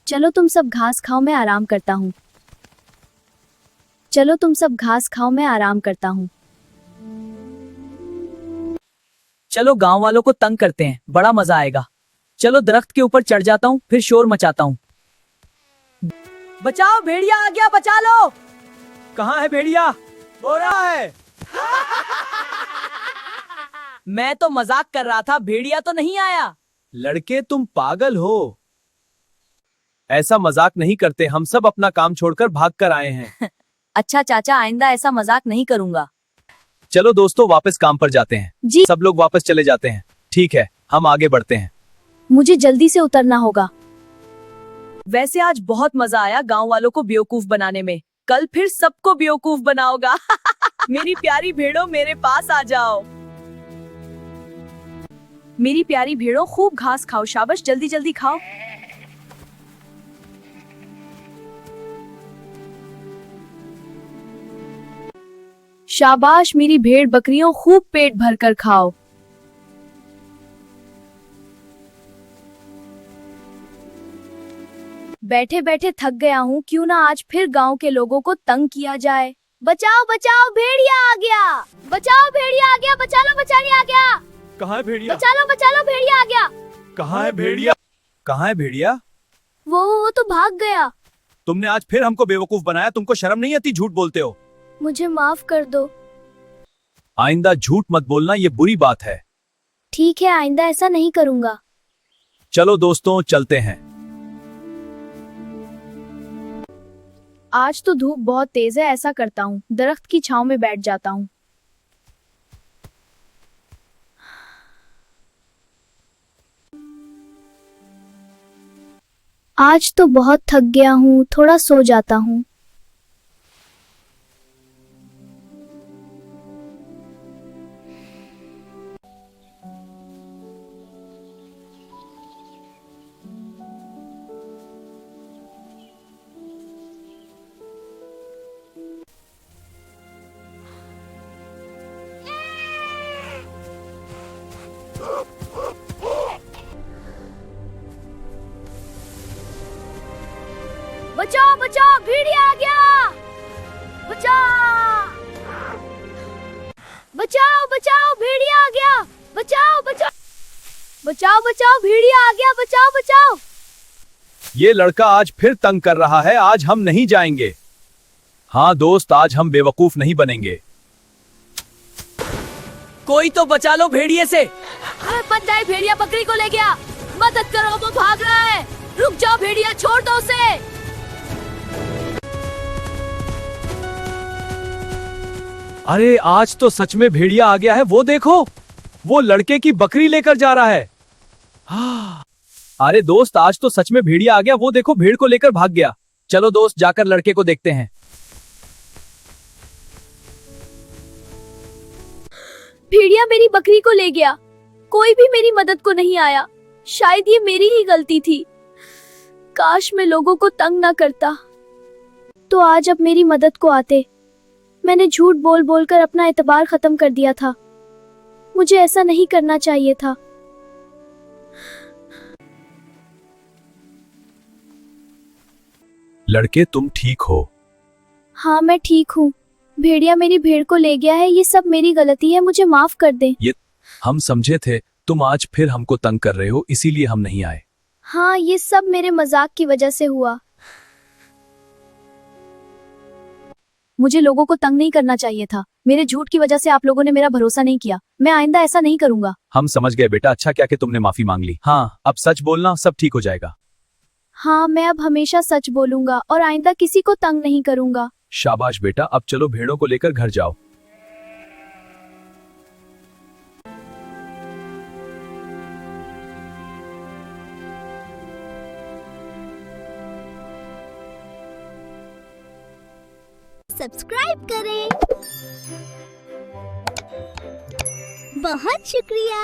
चलो तुम सब घास खाओ, मैं आराम करता हूँ। चलो तुम सब घास खाओ, मैं आराम करता हूँ। चलो गांव वालों को तंग करते हैं, बड़ा मजा आएगा। चलो दरख्त के ऊपर चढ़ जाता हूँ, फिर शोर मचाता हूँ। बचाओ, भेड़िया आ गया, बचा लो। कहाँ है भेड़िया? हो रहा है। मैं तो मजाक कर रहा था, भेड़िया तो नहीं आया। लड़के तुम पागल हो, ऐसा मजाक नहीं करते। हम सब अपना काम छोड़कर भाग कर आए हैं। अच्छा चाचा, आइंदा ऐसा मजाक नहीं करूंगा। चलो दोस्तों वापस काम पर जाते हैं। जी सब लोग वापस चले जाते हैं। ठीक है, हम आगे बढ़ते हैं। मुझे जल्दी से उतरना होगा। वैसे आज बहुत मजा आया गांव वालों को बेवकूफ बनाने में। कल फिर सबको बेवकूफ बनाओगा। मेरी प्यारी भेड़ों, मेरे पास आ जाओ। मेरी प्यारी भेड़ों, खूब घास खाओ, शाबाश, जल्दी जल्दी खाओ। शाबाश मेरी भेड़ बकरियों, खूब पेट भरकर खाओ। बैठे बैठे थक गया हूँ, क्यों ना आज फिर गांव के लोगों को तंग किया जाए। बचाओ बचाओ, भेड़िया आ गया। बचाओ, भेड़िया आ गया, बचा लो, बचाने आ गया। कहाँ है भेड़िया? बचा लो, भेड़िया आ गया। कहाँ है भेड़िया? कहाँ है भेड़िया? वो तो भाग गया। तुमने आज फिर हमको बेवकूफ बनाया। तुमको शर्म नहीं आती? झूठ बोलते हो। मुझे माफ कर दो। आइंदा झूठ मत बोलना, ये बुरी बात है। ठीक है, आइंदा ऐसा नहीं करूंगा। चलो दोस्तों चलते हैं। आज तो धूप बहुत तेज है, ऐसा करता हूँ, दरख्त की छांव में बैठ जाता हूँ। आज तो बहुत थक गया हूँ, थोड़ा सो जाता हूँ। बचाओ बचाओ, भेड़िया आ गया। बचाओ बचाओ बचाओ, भेड़िया आ गया। बचाओ बचाओ बचाओ बचाओ, भेड़िया आ गया। बचाओ बचाओ। ये लड़का आज फिर तंग कर रहा है। आज हम नहीं जाएंगे। हाँ दोस्त, आज हम बेवकूफ नहीं बनेंगे। कोई तो बचा लो भेड़िए से। बच जाए, भेड़िया बकरी को ले गया। मदद करो, वो भाग रहा है। रुक जाओ भेड़िया, छोड़ दो उसे। अरे आज तो सच में भेड़िया आ गया है। वो देखो, वो लड़के की बकरी लेकर जा रहा है। अरे दोस्त, आज तो सच में भेड़िया आ गया। वो देखो, भेड़ को लेकर भाग गया। चलो दोस्त, जाकर लड़के को देखते हैं। भेड़िया मेरी बकरी को ले गया। कोई भी मेरी मदद को नहीं आया। शायद ये मेरी ही गलती थी। काश मैं लोगों को तंग ना करता, तो आज अब मेरी मदद को आते। मैंने झूठ बोल बोल कर अपना एतबार खत्म कर दिया था। मुझे ऐसा नहीं करना चाहिए था। लड़के तुम ठीक हो? हाँ मैं ठीक हूँ। भेड़िया मेरी भेड़ को ले गया है, ये सब मेरी गलती है, मुझे माफ कर दे। ये हम समझे थे, तुम आज फिर हमको तंग कर रहे हो, इसीलिए हम नहीं आए। हाँ, ये सब मेरे मजाक की वजह से हुआ। मुझे लोगों को तंग नहीं करना चाहिए था। मेरे झूठ की वजह से आप लोगों ने मेरा भरोसा नहीं किया। मैं आइंदा ऐसा नहीं करूंगा। हम समझ गए बेटा। अच्छा क्या कि तुमने माफी मांग ली। हाँ, अब सच बोलना, सब ठीक हो जाएगा। हाँ, मैं अब हमेशा सच बोलूंगा और आइंदा किसी को तंग नहीं करूंगा। शाबाश बेटा। अब चलो भेड़ों को लेकर घर जाओ। सब्सक्राइब करें। बहुत शुक्रिया।